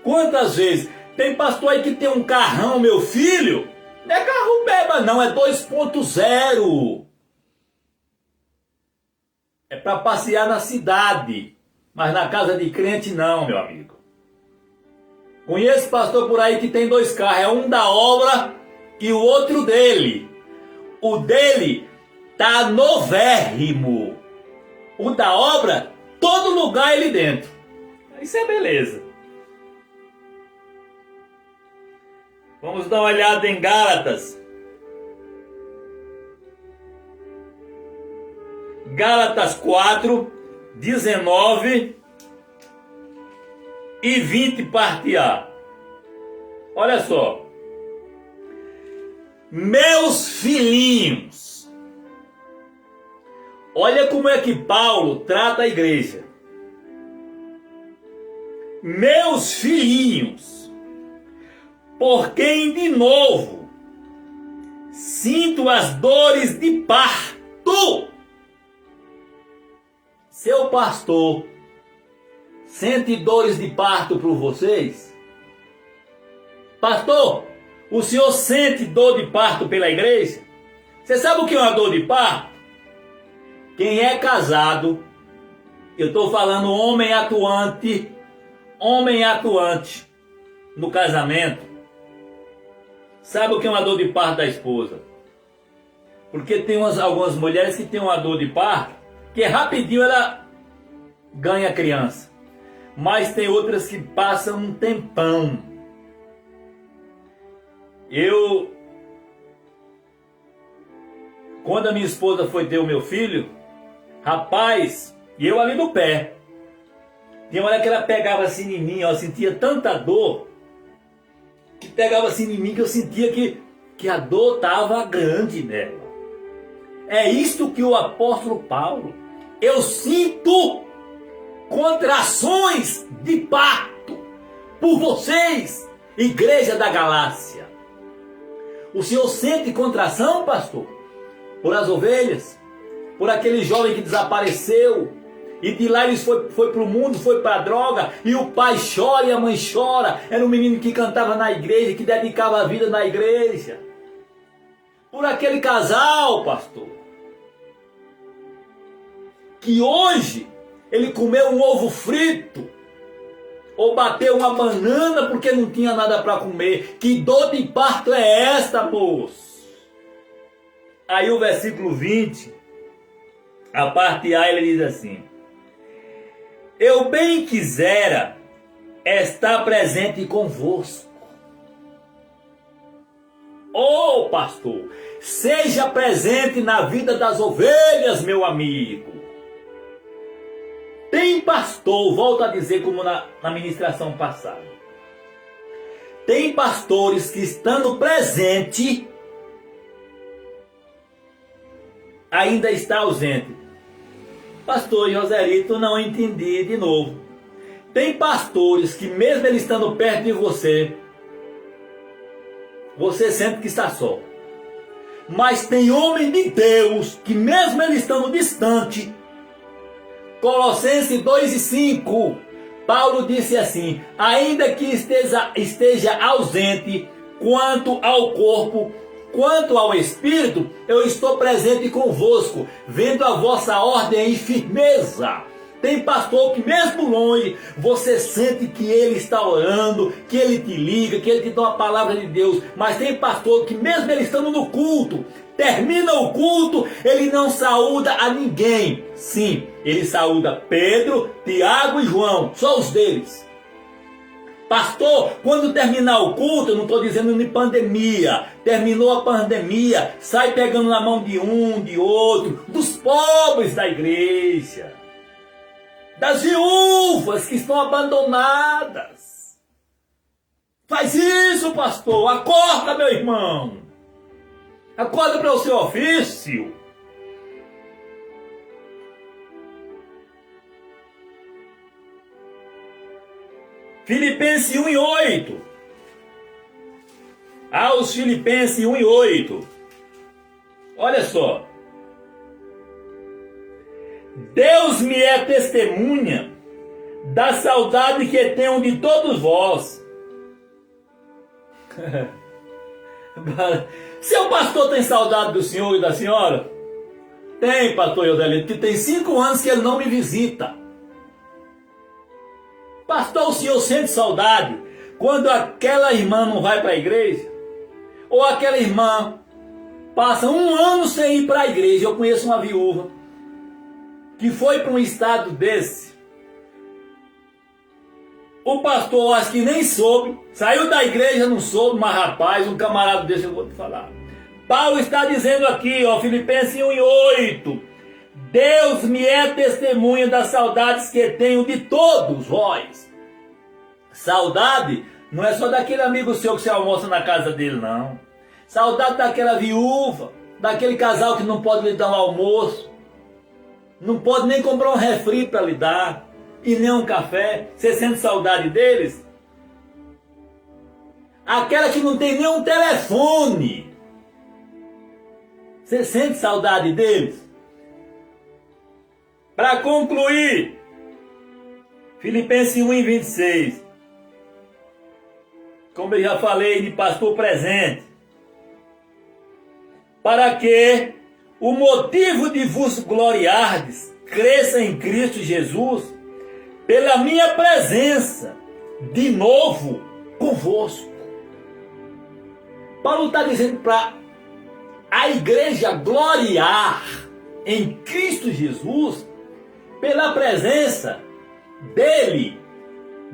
C: Quantas vezes? Tem pastor aí que tem um carrão, meu filho. Não é carro beba não, é 2.0. É para passear na cidade. Mas na casa de crente não, meu amigo. Conheço pastor por aí que tem 2 carros. É um da obra e o outro dele. O dele tá novérrimo. O da obra, todo lugar ele dentro. Isso é beleza. Vamos dar uma olhada em Gálatas. Gálatas 4, 19
B: e 20, parte A. Olha só. Meus filhinhos. Olha como é que Paulo trata a igreja. Meus filhinhos, por quem de novo sinto as dores de parto. Seu pastor sente dores de parto por vocês? Pastor, o senhor sente dor de parto pela igreja? Você sabe o que é uma dor de parto? Quem é casado, eu estou falando homem atuante no casamento, sabe o que é uma dor de parto da esposa? Porque tem algumas mulheres que têm uma dor de parto, que rapidinho ela ganha a criança. Mas tem outras que passam um tempão. Quando a minha esposa foi ter o meu filho, rapaz, e eu ali no pé, tinha uma hora que ela pegava assim em mim, eu sentia tanta dor, que pegava assim em mim, que eu sentia que a dor estava grande nela. É isto que o apóstolo Paulo, eu sinto contrações de parto por vocês, igreja da Galácia. O senhor sente contração, pastor? Por as ovelhas? Por aquele jovem que desapareceu? E de lá ele foi para o mundo, foi para a droga, e o pai chora e a mãe chora. Era um menino que cantava na igreja, que dedicava a vida na igreja. Por aquele casal, pastor, que hoje ele comeu um ovo frito, ou bateu uma banana porque não tinha nada para comer. Que dor de parto é esta, moço? Aí o versículo 20, a parte A, ele diz assim: eu bem quisera estar presente convosco. Ô pastor, seja presente na vida das ovelhas, meu amigo. Tem pastor, volto a dizer como na ministração passada, tem pastores que estando presente, ainda está ausente. Pastor Joselito, não entendi de novo. Tem pastores que mesmo ele estando perto de você, você sente que está só. Mas tem homem de Deus que mesmo ele estando distante, Colossenses 2:5, Paulo disse assim: ainda que esteja ausente quanto ao corpo, quanto ao Espírito, eu estou presente convosco, vendo a vossa ordem em firmeza. Tem pastor que mesmo longe, você sente que ele está orando, que ele te liga, que ele te dá uma palavra de Deus. Mas tem pastor que mesmo ele estando no culto, termina o culto, ele não saúda a ninguém. Sim, ele saúda Pedro, Tiago e João, só os deles. Pastor, quando terminar o culto, eu não estou dizendo de pandemia, terminou a pandemia, sai pegando na mão de um, de outro, dos pobres da igreja, das viúvas que estão abandonadas. Faz isso, pastor, acorda, meu irmão, acorda para o seu ofício. Filipenses 1:8. Aos Filipenses 1:8. Olha só. Deus me é testemunha da saudade que tenho de todos vós. Seu pastor tem saudade do senhor e da senhora? Tem, pastor Joselito, que tem 5 anos que ele não me visita. Pastor, o senhor sente saudade quando aquela irmã não vai para a igreja? Ou aquela irmã passa 1 ano sem ir para a igreja? Eu conheço uma viúva que foi para um estado desse. O pastor acho que nem soube, saiu da igreja, não soube, mas rapaz, um camarada desse eu vou te falar. Paulo está dizendo aqui, ó, Filipenses 1:8. Deus me é testemunha das saudades que tenho de todos vós.
C: Saudade não é só daquele amigo seu que você almoça na casa dele, não. Saudade daquela viúva, daquele casal que não pode lhe dar um almoço, não pode nem comprar um refri para lhe dar, e nem um café. Você sente saudade deles? Aquela que não tem nem um telefone, você sente saudade deles? Para concluir, Filipenses 1:26, como eu já falei, de pastor presente, para que o motivo de vos gloriardes cresça em Cristo Jesus, pela minha presença de novo convosco. Paulo está dizendo para a igreja gloriar em Cristo Jesus pela presença dele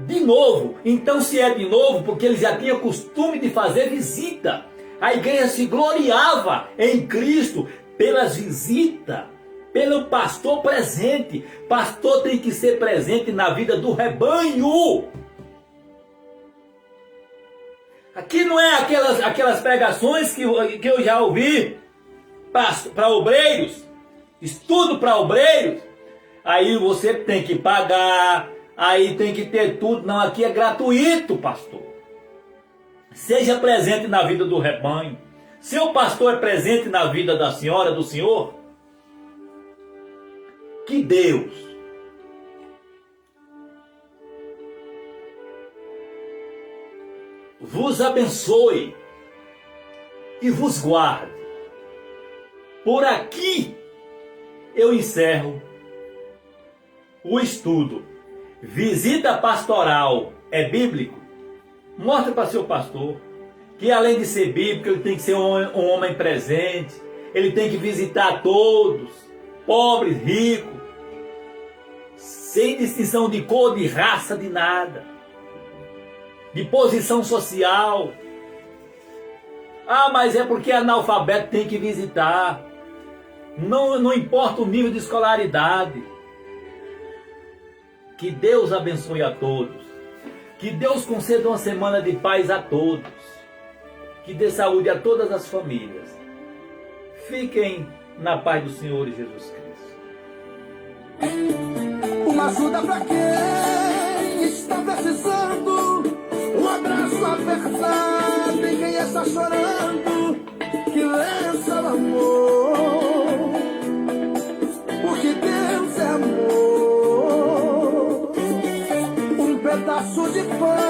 C: de novo. Então, se é de novo, porque ele já tinha costume de fazer visita. A igreja se gloriava em Cristo pelas visitas, pelo pastor presente. Pastor tem que ser presente na vida do rebanho. Aqui não é aquelas pregações que eu já ouvi para obreiros, estudo para obreiros. Aí você tem que pagar, aí tem que ter tudo. Não, aqui é gratuito, pastor. Seja presente na vida do rebanho. Seu pastor é presente na vida da senhora, do senhor. Que Deus vos abençoe e vos guarde. Por aqui eu encerro o estudo. Visita pastoral é bíblico? Mostre para seu pastor que, além de ser bíblico, ele tem que ser um homem presente. Ele tem que visitar todos, pobres, ricos, sem distinção de cor, de raça, de nada, de posição social. Ah, mas é porque é analfabeto, tem que visitar. Não importa o nível de escolaridade. Que Deus abençoe a todos. Que Deus conceda uma semana de paz a todos. Que dê saúde a todas as famílias. Fiquem na paz do Senhor Jesus Cristo.
D: Uma ajuda para quem está precisando. Um abraço apertado em quem está chorando. Que vença o amor. Porque Deus é amor. Um pedaço de pão